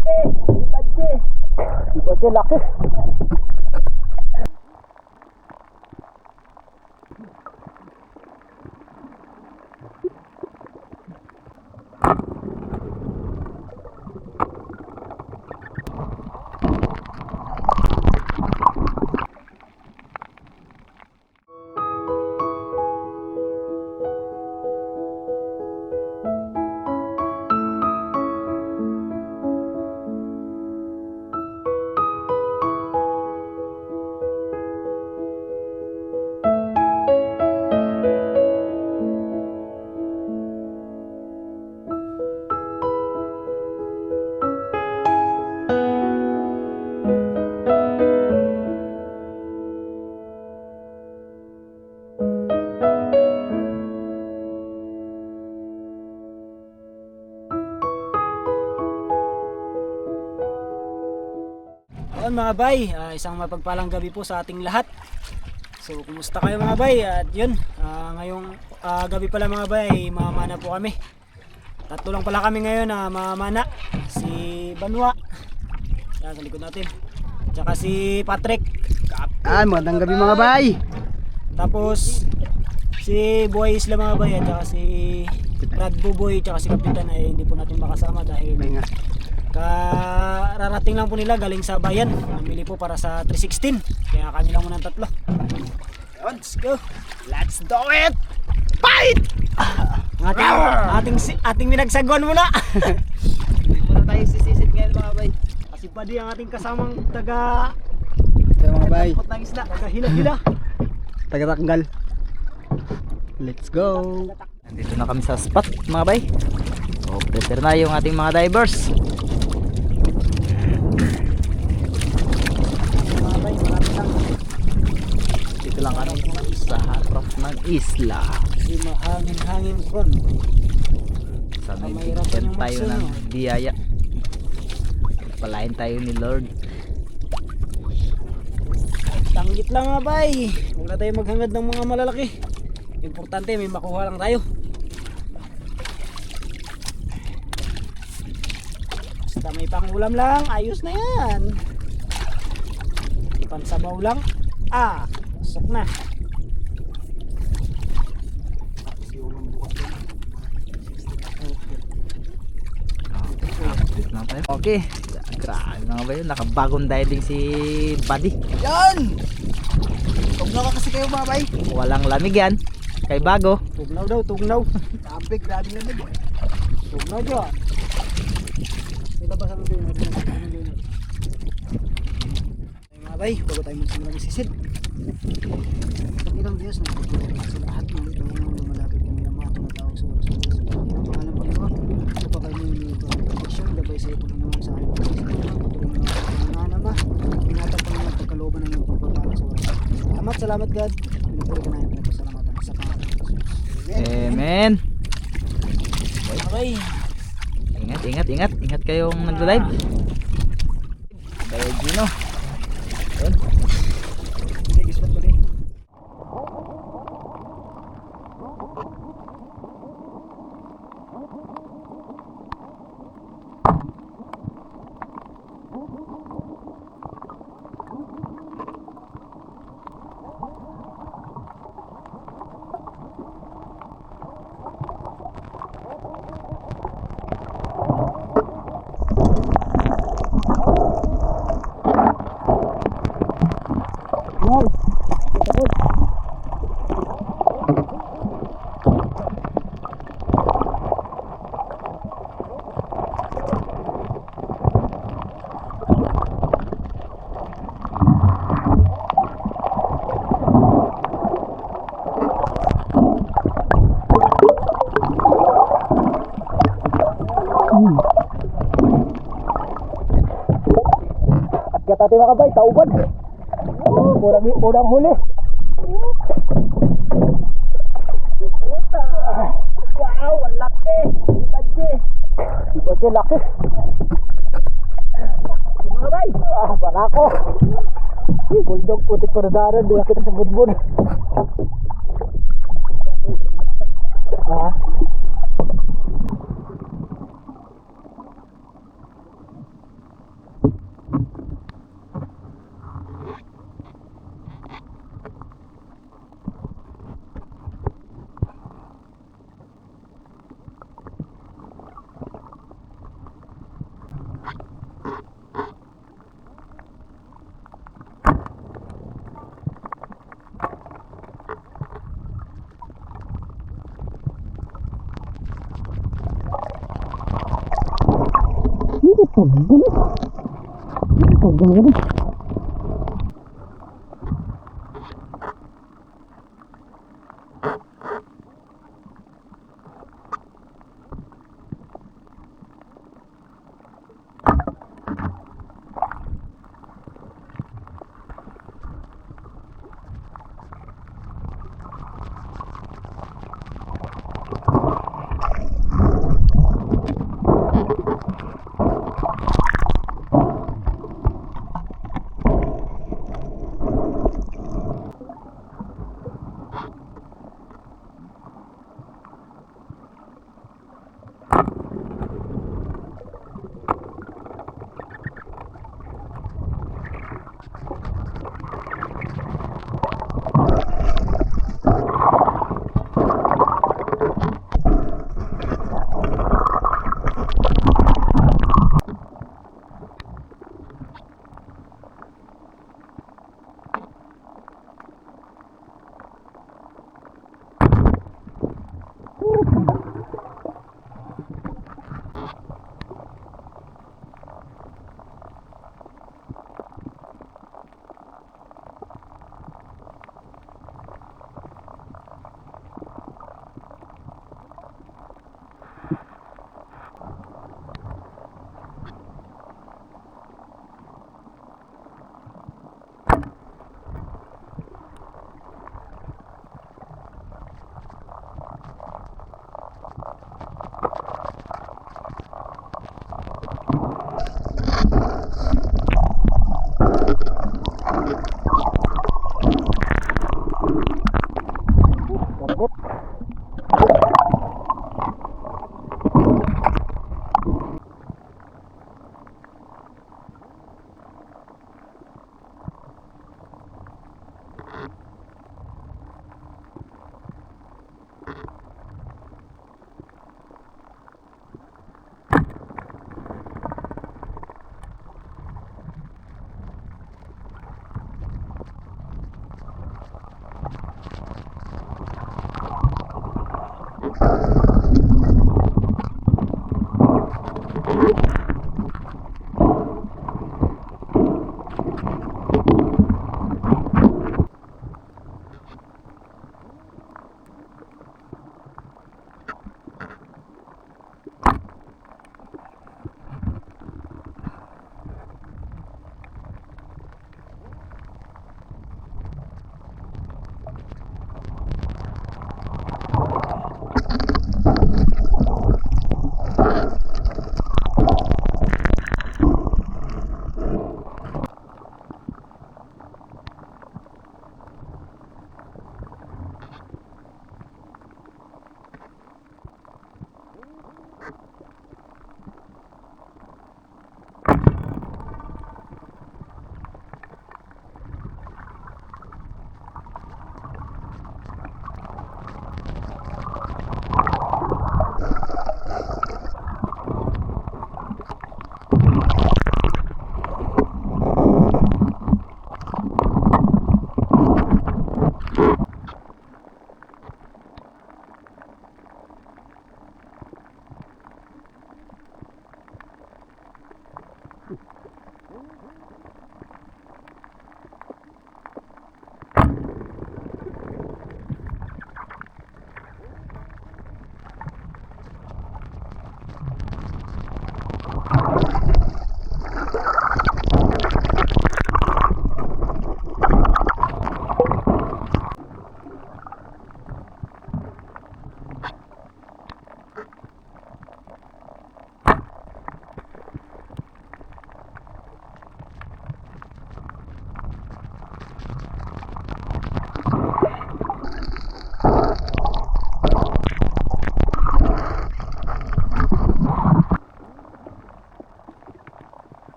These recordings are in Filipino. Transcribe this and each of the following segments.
laki. Ibadje laki. Ayun mga bay, isang mapagpalang gabi po sa ating lahat. So kumusta kayo mga bay? At yun, ngayong gabi pala mga bay, mamana po kami. Tatlo lang pala kami ngayon na mamana. Si Banwa, yan sa likod natin, tsaka si Patrick. Magandang gabi mga bay. Tapos si Buhay Isla mga bay, at tsaka si Brad Buboy, tsaka si Kapitan ay hindi po natin makasama dahil kararating lang po nila galing sa bayan. Namili po para sa 316. Kaya kami lang muna ng tatlo. Let's go. Let's do it. Fight! Ating minagsaguan muna. Hindi muna tayo sisisid ngayon mga bay. Kasi Buddy ang ating kasamang taga mga bay. ng isda, taga hila-hila. Tagatanggal. Let's go. Nandito na kami sa spot mga bay. So prepare na yung ating mga divers. Mga bay, marami lang. Dito lang kami sa harap ng isla. Di mahangin-hangin kon. Sana Mahirapan bigyan yung tayo magsunod. ng biyaya. Palain tayo ni Lord. Tanggit lang mga bay. Huwag na tayo maghangad ng mga malalaki. Importante may makuha lang tayo. Basta may pangulam lang, ayos na yan. Pansabaw lang. Pasok na. Update lang tayo. Okay. Grabe mga bay. Nakabagong diving si Buddy. Yan! Tugnaw ka kasi kayo mga bay. Walang lamig yan. Kay bago. Tugnaw daw, tugnaw. Grabe, grabe na nag. Tugnaw dyan. Ilabasan mo din natin. Mga bay, bago tayo magsimula magsisid. Ilang Diyos na magpapalala sa lahat ng ito na lumalapit kami ng mga tumatawag sa oras. Ang pangalan pa ito, ito pa kayo ng protection, gabay sa ito ng sa aking pagsisid. Patuloy mo ng mga nama, ingatan pa naman pagkalooban ng iyong pagpapala sa oras. Salamat God. Pinupuri ka na yung pinapasalamatan sa pangalan ng Jesus. Amen. Okay. Ingat kayong nagda-dive. Kayo Gino. Ayun. Sige, spot ko din. Dati mga kabay, tauban. Unang huli. Wow, ang laki. Ibadje laki. Mga kabay. Barako. Bulldog putik perdaran, dia kita sa bunbun.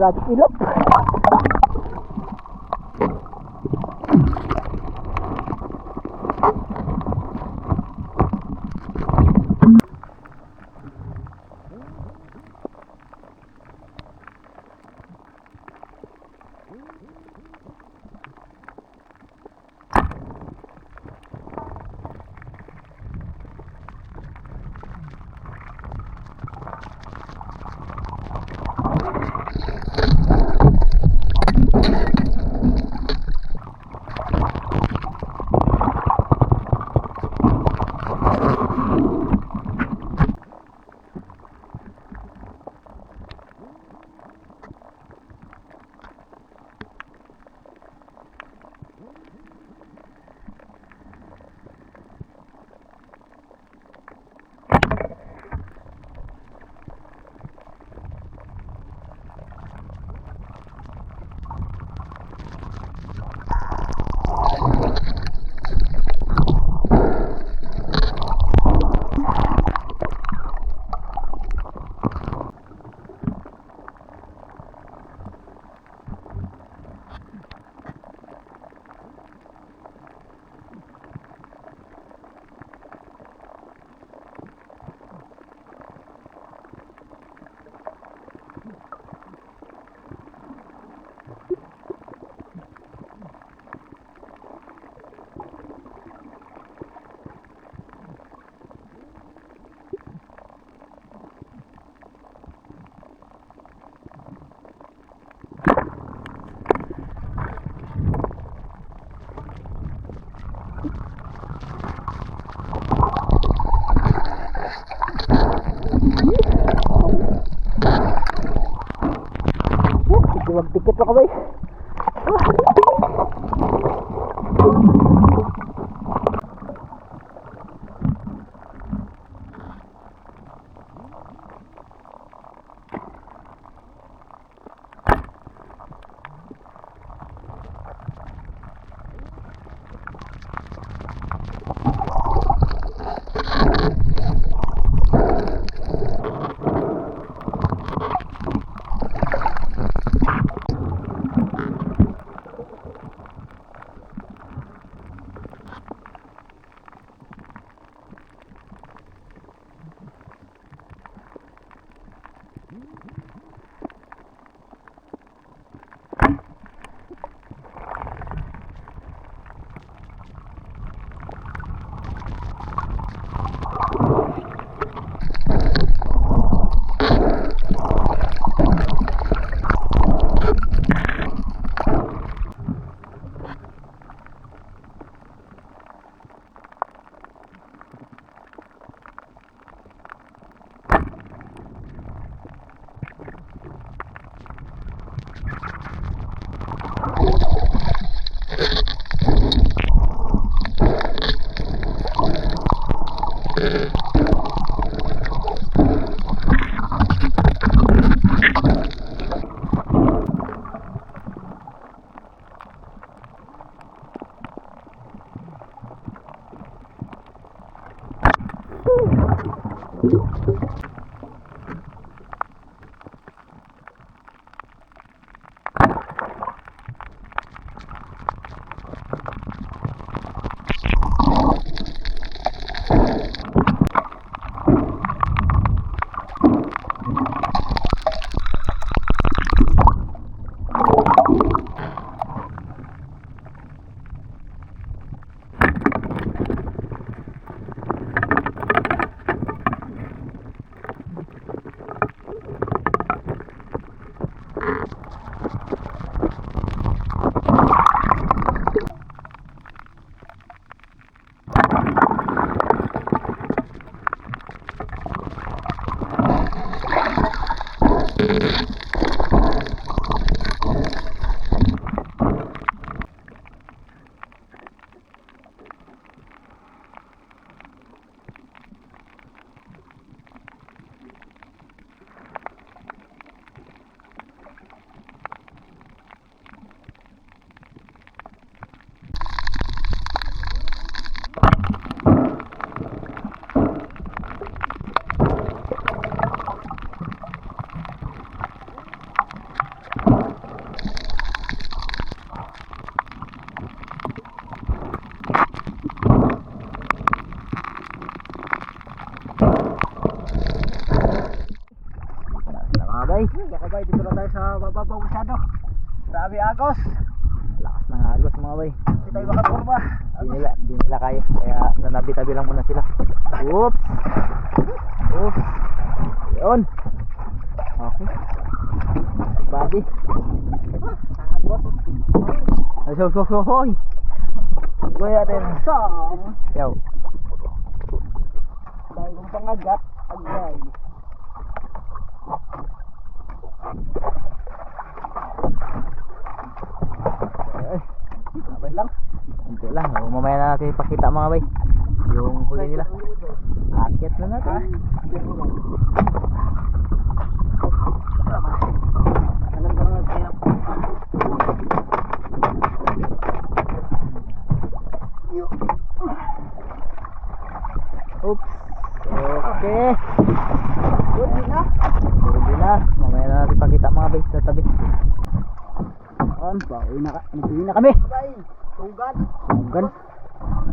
Grabe ilap. Magdikit pa ka ba? bay. Mga bay, dito na tayo sa bababaw masyado. Grabe agos. Lakas ng agos mga bay. Hindi tayo makaturba. Di nila kaya. Kaya nanabi-tabi lang muna sila. Oops. Oops. Yun. Okay. Body. Ay, hoy. Kuya din. Saan? Yo. Dahil kong pangagat. Agay. Abay lang. Hindi lang. O, mamaya na natin ipakita mga bay. Yung huli nila. Akit na natin. Alam ko lang kaya. Oops. Okay. Good na. Pwede na. Mamaya na natin ipakita mga bay sa tabi. Pauwi na kami. Bay, tugan. Tunggan.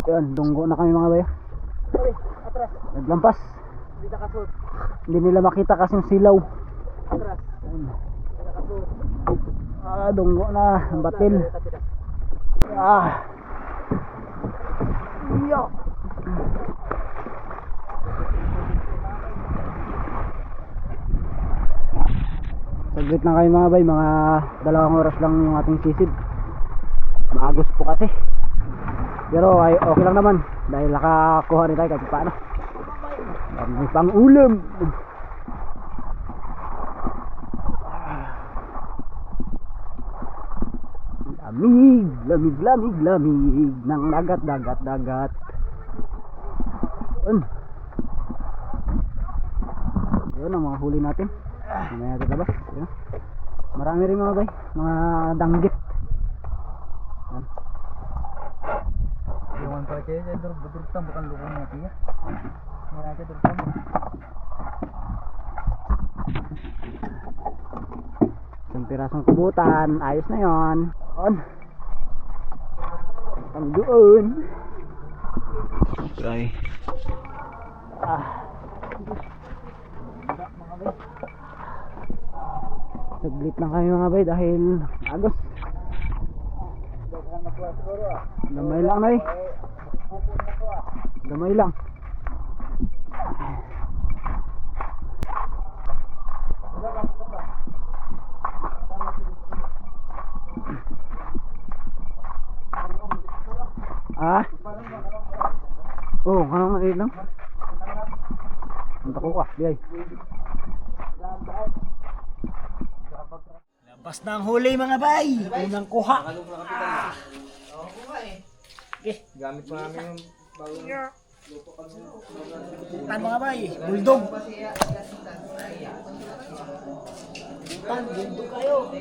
Yun, dunggo na kami mga bayo. Bay, atras. Naglampas. Hindi nakasud. Hindi nila makita kasing silaw. Atras. Ayun. Hindi nakasud. Dunggo na. Ang batil. Yo. Saglit lang kayo mga bay, mga 2 oras lang yung ating sisid. Maagos po kasi. Pero ay okay lang naman dahil nakakuha rin tayo kahit paano. May pang ulam. Lamig ng dagat. Yun ang mga huli natin. Mamaya natin labas. Yun. Marami rin mga bay, mga danggit. Yan. Yung pa kayo sa durug-durug bukan lukong natin ya. Mura ka durug-tam. Isang pirasong kubutan. Ayos na yon. Ang doon. Okay. Saglit lang kami mga bay dahil agos. Gamay lang na Gamay lang. Oh, kanang maliit lang. Punta ko biyay. Labas na ang huli mga bay. Unang kuha. Gamit pa namin yung bagong Tan mga bay, bulldog. Tan, bulldog kayo.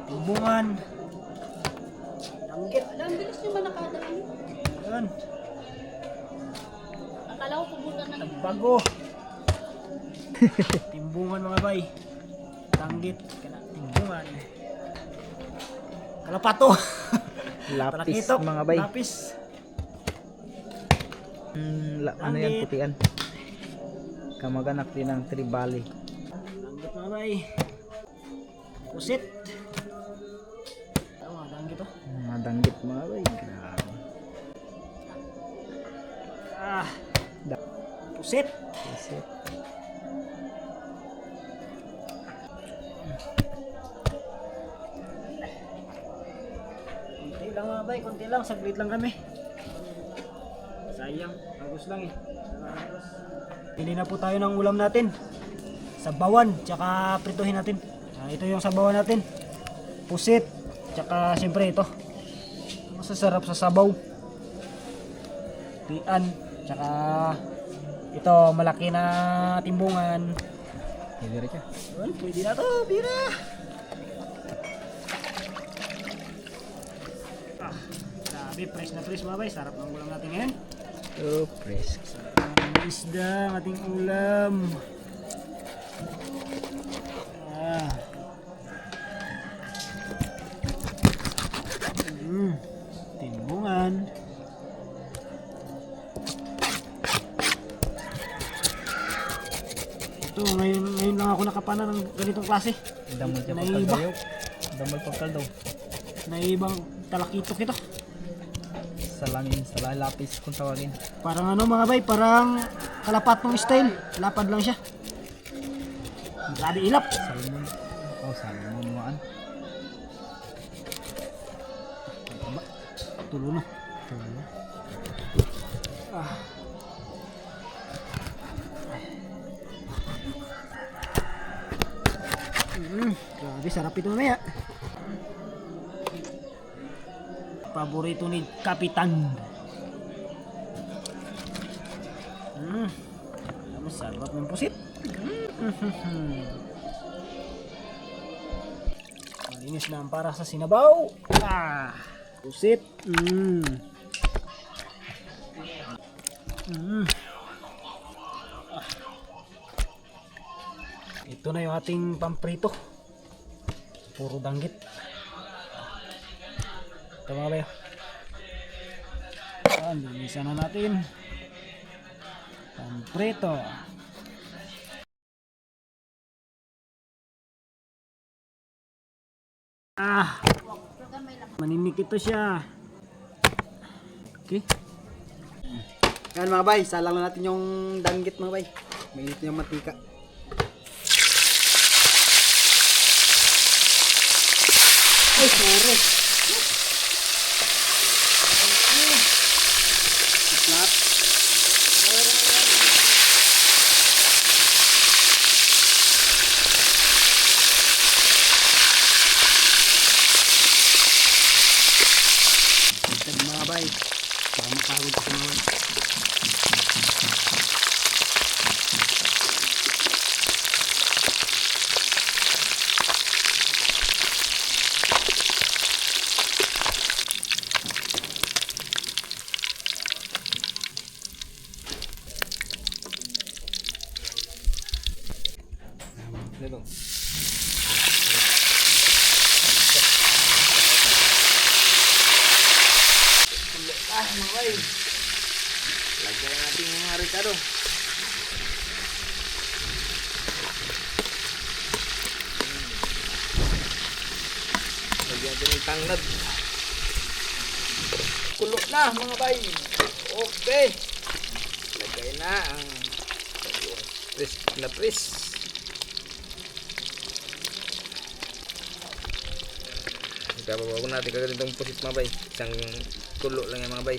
Tubungan. Danggit. Ang bilis nyo ba nakadaan? Yun, Akala ko pumunta na. bago. Timbungan mga bay. Danggit, timbungan. Kalapato. lapis Talakitok, mga bay. Lapis. Ano yan putian? Kamag-anak din ng tribali. Danggit mga bay. Kusit. Ano mga danggit oh. Mga danggit mga bay. Grabe. Kusit. Kasi Konti lang mga bay, konti lang, saglit lang kami. Sayang, agos lang eh. Pili na po tayo ng ulam natin. Sabawan, tsaka prituhin natin. Ito yung sabawan natin. Pusit, tsaka siyempre ito. Masasarap sa sabaw. Tian, tsaka ito malaki na timbungan. pwede rin siya. Well, pwede na to, bira. Grabe, fresh na fresh mga bay. Sarap ng ulam natin ngayon. Oh, fresh. Ang isda, ang ating ulam. Timbungan. Ito, ngayon lang ako nakapana ng ganitong klase. Damol siya Naiiba. pagkaldaw. Damol pagkaldaw. Naibang talakitok ito. Salamin, salalapis kung tawagin. Parang ano mga bay, parang kalapat ng style. Lapad lang siya. Grabe ilap. Salmon. Oh, salmon mo an. Tulo na. Ah. Grabe, sarap ito mamaya. Paborito ni Kapitan. Masarap ng pusit. Malinis na ang para sa sinabaw. Pusit. Ito na yung ating pamprito. Puro danggit. Ito mga bayo. Linisan na natin. Pamprito. Maninik ito siya. Okay. Yan mga bay, salang na natin yung danggit mga bay. Mainit na yung matika. Ay, sorry. Flat. Mga bay, baka mapagod sa mga bay. Dito. Mga bay, lagyan natin yung mga Ricardo. Lagyan natin yung tanglad. Kulo na mga bay. Okay. Lagay na ang crisp na pris. Ikababago natin kagad itong pusit mga bay. Isang kulo lang yan mga bay.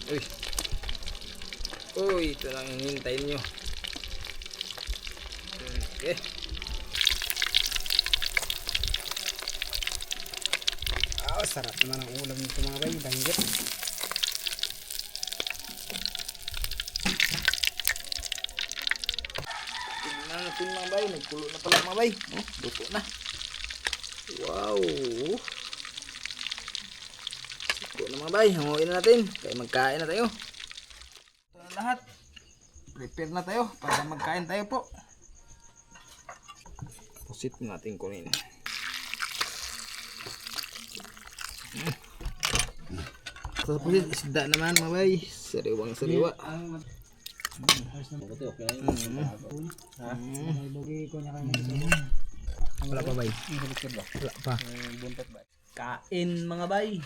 Uy. Uy, ito lang yung hintayin nyo. Okay. Sarap naman ang ulam nito mga bay. Danggit. Tingnan natin mga bay. Nagkulo na pala mga bay. Oh, luto na. Wow. Luto na mga bay. Hanguin na natin. Kaya magkain na tayo. Ito na lahat. Prepare na tayo para magkain tayo po. Pusit natin kunin. Sa pusit, isda naman mga bay. Sariwang sariwa. Wala pa bay? Wala pa. Kain mga bay.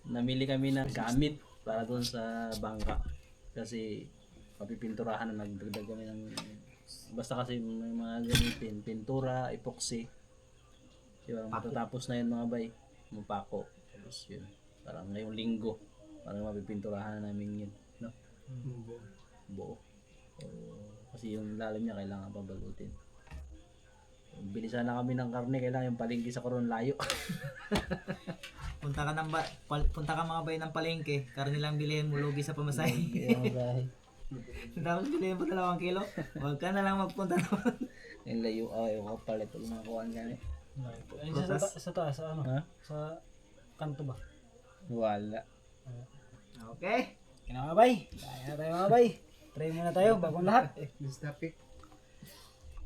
Namili kami ng gamit para doon sa bangka. Kasi mapipinturahan na nagdagdag kami ng basta kasi may mga gamitin, pintura, epoxy. Diba, matatapos na yun mga bay. Mapako. Tapos yun. Parang ngayong linggo. Parang mapipinturahan na namin yun. No? Buo. So, kasi yung lalim niya kailangan pang bagutin. Bilisan na kami ng karne, kailangan yung palengke sa Coron layo. Punta ka mga bay ng palengke, karne lang bilhin mo, lugi sa pamasahe. Tapos bilhin mo 2 kilo, huwag ka na lang magpunta naman. Yung layo, yung kapalit, pag mga kuhaan gani. Sa taas, sa ano? Ha? Sa kanto ba? Wala. Okay. Kaya mga bay, kaya na tayo mga bay. Try muna tayo, bagong lahat. This topic.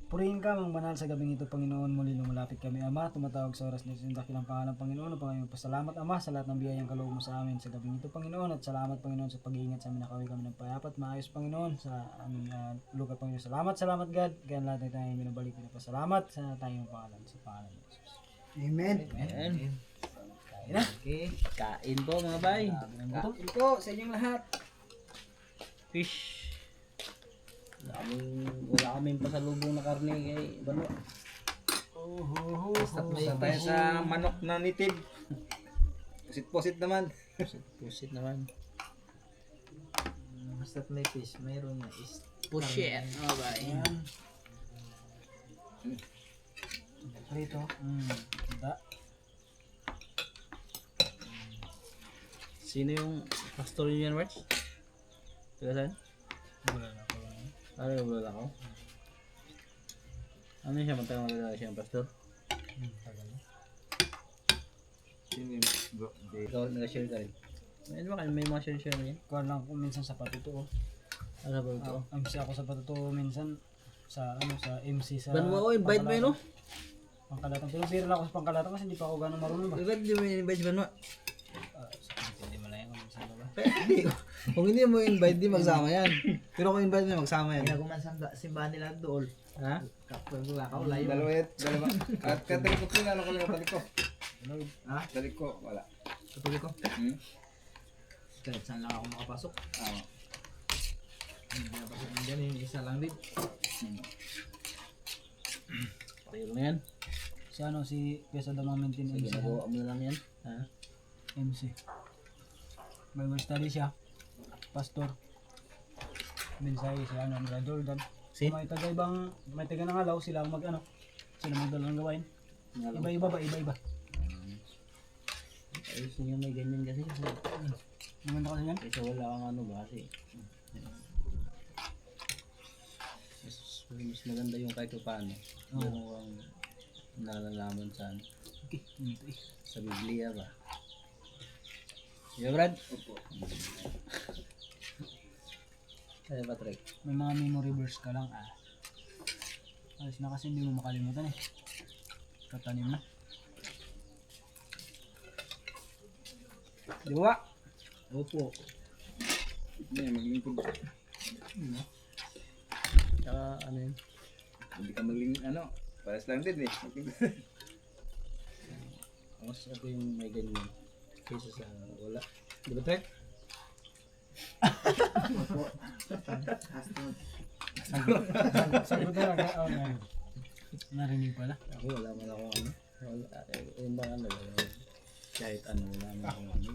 Purihin ka, mang banal sa gabing ito, Panginoon. Muli lumalapit kami, Ama. Tumatawag sa oras na ito, dakilang pangalan, Panginoon. Panginoon, pasalamat, Ama, sa lahat ng biyayang kaloob mo sa amin sa gabing ito, Panginoon. At salamat, Panginoon, sa pag-iingat sa amin. Nakawin kami ng payapat, maayos, Panginoon, sa aming lugar, Panginoon. Salamat, God. Kaya lahat ng tayong binabalik, pinapasalamat sa tayong pangalan, sa pangalan ni Jesus. Amen. Ayan. Kaya na. Okay. Kain po mga bay. Kain po sa inyong lahat. Fish. Wala kaming pasalubong na karne kay Bano. Basta tayo sa manok na nitib. Pusit-pusit naman. Pusit naman. Basta't may fish, mayroon na is. Pusit. Mga bay. Prito. Da. Sino yung pastor niyo yan, March? Taga saan? Wala na ako. Ano yung wala ko? Ano siya? Matagal magagawa siya ang pastor? Tagal na. Ikaw nag-share ka rin. Ano ba kayo? May mga share-share mo yan? Kuha lang ko minsan sa patuto. Ano ba ito? MC ako sa patuto minsan sa sa MC sa Ban mo ako, invite mo yun, no? Pangkalatang. Pero bira lang ako sa pangkalatang kasi hindi pa ako ganun marunong ba? Invite mo yung invite Ban mo. Hindi mo lang yung minsan ba? Kung hindi mo invite, di magsama yan. Pero kung invite mo, magsama yan. Kaya kung man simbahan nila doon. Ha? Kapag wala ka, wala yun. Dalawa. At katalikot ko, ano ko lang katalikot. Ha? Taliko, wala. Kapag ko? Hmm? Kahit saan lang ako makapasok. Oo. Hindi napasok ng ganun, yung isa lang din. Okay lang yan. Si si Pesa Damamintin MC. Ginagawa mo na lang yan. Ha? MC. Bible study siya. Pastor. Mensahe siya Brother Jordan. Si? May taga ng alaw sila ang sila magdala ng gawain. Iba-iba ba? Iba-iba. Ayos niya may ganyan kasi. Maganda kasi yan. Kaysa wala kang ano ba kasi. Mas maganda yung kahit paano. Yung ang nalalaman sa Okay. Ito eh. sa Biblia ba. Yeah, Brad? Opo. Kaya Patrick? May mga memory verse ka lang alis na kasi hindi mo makalimutan eh. Katanim na. Diwa. Opo. Hindi, maglingkod. Tsaka ano yun? Hindi ka maglingkod, pares lang din eh. Mas ako yung may ganyan. Kaysa sa wala. Di ba, Trek? Sagot talaga. Narinig pala. Ako wala man ako ano. Wala, yung mga ano, kahit ano wala man akong ano.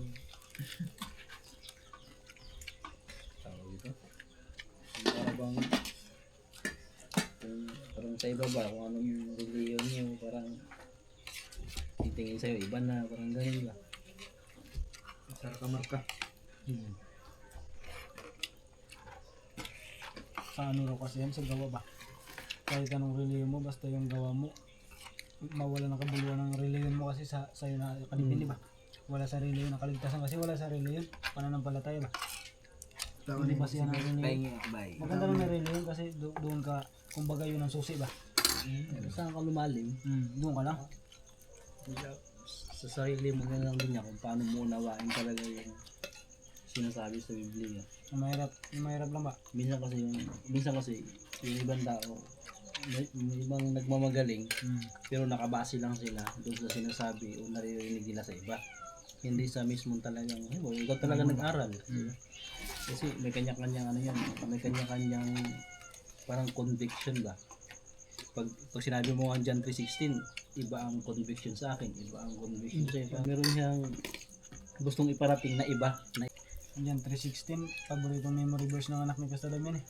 Tawag ito. Parang parang sa iba ba, kung anong religion niyo, parang titingin sa'yo, iba na, parang ganun ba? Marka. Sa ano raw kasi yan, sa gawa ba? Kahit anong reliyon mo, basta yung gawa mo, mawala ng kabuluhan ng reliyon mo kasi sa'yo na kalipin, di ba? Wala sa reliyon, nakaligtasan kasi wala sa reliyon, pananampalataya ba? Hindi ba siya ng reliyon? Maganda lang na reliyon kasi doon ka, kumbaga yun ang susi ba? Saan ka lumalim? Doon ka lang. Sa sarili mo na lang din niya kung paano mo unawain talaga yung sinasabi sa Biblia. Mahirap lang ba? Minsan kasi yung ibang tao, may ibang nagmamagaling, pero nakabase lang sila doon sa sinasabi o naririnig nila sa iba. Hindi sa mismong talagang, ikaw talaga nag-aral. Kasi may kanya-kanyang ano yan, may kanya-kanyang parang conviction ba? Pag sinabi mo ang John 3:16, iba ang conviction sa akin, iba ang conviction sa iba. Meron siyang gustong iparating na iba. Yan, 3:16, paboritong memory verse ng anak ni Pastor Damian eh.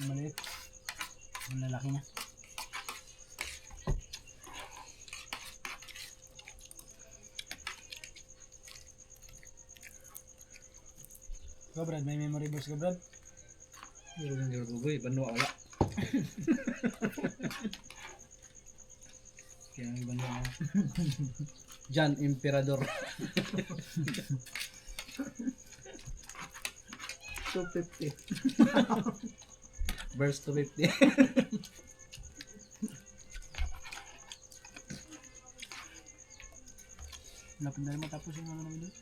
Yung maliit. Yung lalaki niya. Go Brad, may memory verse ka Brad? Meron yung rugoy, banwa wala. Kaya ang banwa ako. John Emperador. 250. Verse 250. Lapit na rin matapos yung ano namin doon.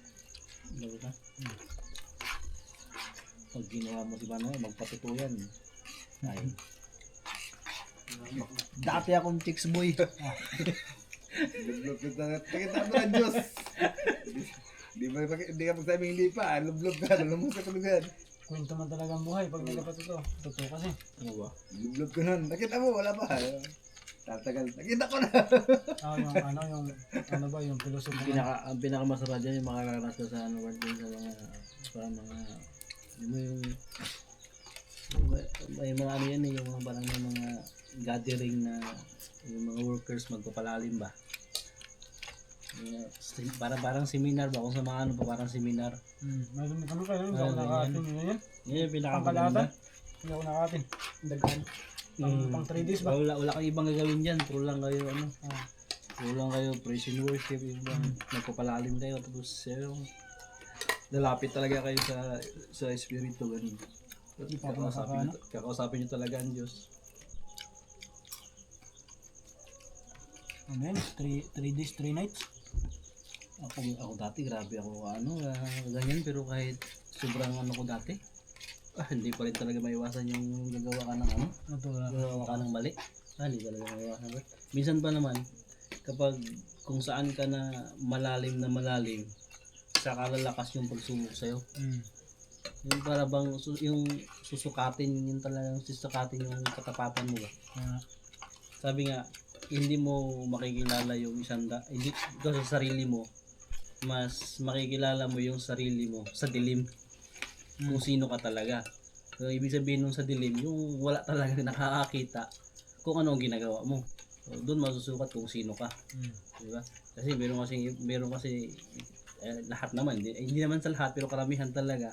Bago ka? Pag ginawa mo si Manoy, magpatutuyan. Ay. Dati akong chicks boy. Lublog na nakita mo ng Diyos. Di ka magsabing hindi pa. Lublog ka. Lulumos ka tulugan. Kwento man talaga ang buhay pag nagkapat ito. Totoo kasi. Ano ba? Lublog ka nun. Nakita mo, wala pa. Tatagal. Nakita ko na. Yung yung philosophy. Ang pinakamasarap dyan yung makakaranas ko sa ano, word din sa mga, parang mga, may mga ano yan eh, yung mga parang may mga gathering na yung mga workers magpapalalim ba. Parang seminar ba, kung sa mga ano pa parang seminar. Mayroon kami kayo, hindi Ayun, ako nakaatin yun yan. Yun yung Pangkalatan, pinakamaganda. hindi ako nakaatin. Dagaan. Pang 3 days ba? Wala kang ibang gagawin dyan, puro lang kayo ano. Puro lang kayo praise and worship, yung nagpapalalim kayo, tapos yung lalapit talaga kayo sa espiritu ganun. Kakausapin nyo talaga ang Diyos. Ano yan? 3 days, 3 nights? Ako dati, grabe ako ganyan, pero kahit sobrang ano ko dati, hindi pa rin talaga maiwasan yung gagawa ka ng ano, gagawa ka ng mali. Hindi talaga maiwasan. Minsan pa naman, kapag kung saan ka na malalim, saka lalakas yung pagsubok sa'yo. Yung para bang yung susukatin, yung talagang susukatin yung katapatan mo ba. Sabi nga, hindi mo makikilala yung hindi ikaw sa sarili mo, mas makikilala mo yung sarili mo sa dilim, kung sino ka talaga. So, ibig sabihin nung sa dilim, yung wala talaga nakakakita kung ano ang ginagawa mo. So, doon masusukat kung sino ka. Diba? Kasi meron kasi lahat naman, hindi naman sa lahat, pero karamihan talaga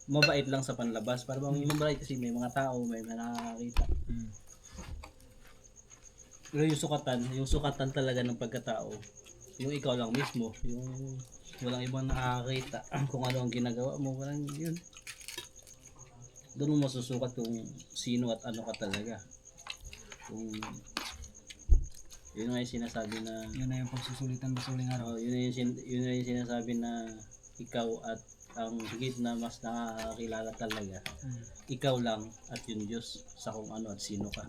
mabait lang sa panlabas. Para bang mabait kasi may mga tao, may nakakakita. Pero yung sukatan talaga ng pagkatao, yung ikaw lang mismo, yung walang ibang nakakakita kung ano ang ginagawa mo, parang yun. Doon mo masusukat kung sino at ano ka talaga. Kung yun nga yung sinasabi na Yun na yung pagsusulitan basuling araw. yun na yung sinasabi na ikaw at ang higit na mas nakakakilala talaga, ikaw lang at yung Diyos sa kung ano at sino ka.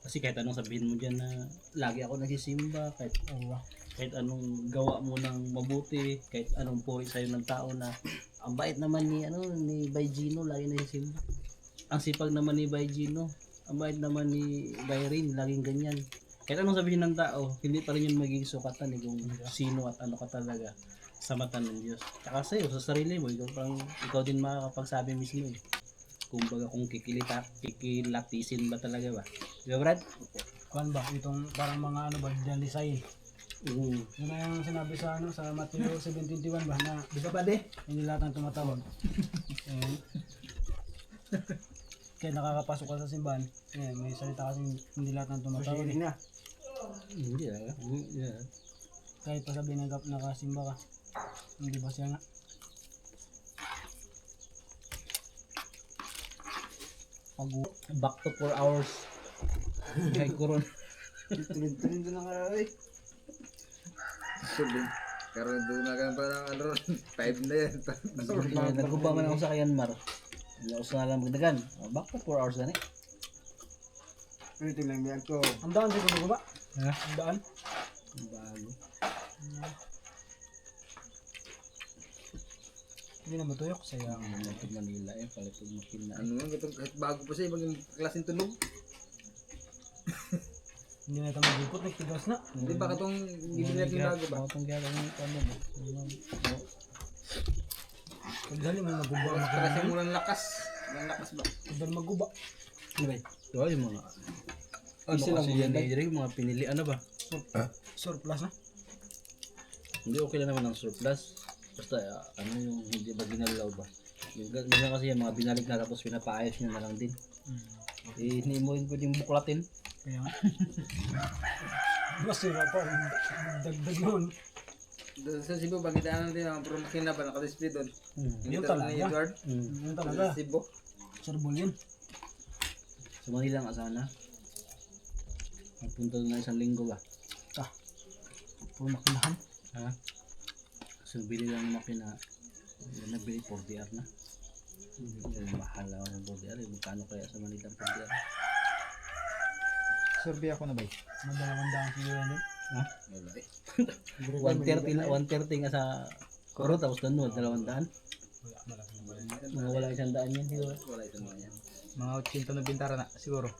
Kasi kahit anong sabihin mo dyan na lagi ako nagsisimba, kahit anong gawa mo ng mabuti, kahit anong puri sa'yo ng tao na ang bait naman ni Bay Gino, lagi nagsisimba. Ang sipag naman ni Bay Gino, ang bait naman ni Bayrin, laging ganyan. Kahit anong sabihin ng tao, hindi pa rin yun magiging sukatan kung sino at ano ka talaga sa mata ng Diyos. Tsaka sa'yo, sa sarili mo, ikaw din makakapagsabi mismo eh. Kumbaga kung kikilatisin ba talaga ba? Di ba, Brad? Kuan ba? Itong parang mga ano ba, design. Yun na yung sinabi sa sa Matthew 7:21 ba na di ba pwede? Hindi lahat ng tumatawag. Ayan. Kaya nakakapasok ka sa simbahan. Ayan, may salita kasi hindi lahat ng tumatawag. Hindi Kahit pa sabihin nakasimba ka. Hindi ba siya nga? Back to 4 hours. Kay Kuron. Tulin doon na ka eh. Karoon doon na ka parang 5 na yan. Nagkuba man ako sa Kayanmar. Hindi ako sa lang magdagan. Back to 4 hours na eh. Pero tingnan mo yan ko. Ang daan siguro ba? Ang daan? Bago. Hindi na matuyok. Sayang. Malapit Manila eh. Palipog makina. Ano nga, kahit bago pa siya, ibang klaseng tunog. Hindi na ito mag-ikot. Nagtigas na. Hindi ba katong bibili natin bago ba? Itong gala ng ano ba? Pagdali mo maguba. Para siya murang lakas. Murang lakas ba? Pagdali maguba. Diba yung mga ano kasi yan eh, yung mga pinili ano ba? Surplus na. Hindi okay lang naman ang surplus. Basta ano yung hindi ba ginalaw ba? Minsan kasi yung mga binalik na tapos pinapaayos nyo na lang din. Hindi mo yun pwedeng buklatin. Kaya nga. Masira pa. Dagdag nun. Doon sa Cebu, bagitaan natin ang promotion na ba nakadisplay doon? Yun Literal talaga. ni Edward. Yun Sa talaga. Cebu. Serbol yun. Sa Manila nga sana. Magpunta doon na 1 linggo ba? Puro makilahan. Ha? So, bili lang ng makina. Nabili 4DR na. Mahal lang ng 4DR. Magkano kaya sa Manila ang 4DR? Survey ako na bay. Madalawang kilo na din. Ha? 130 nga sa Koro, tapos doon 200. Mga wala 100 yan. Di ba? Mga 80 na bintara na siguro.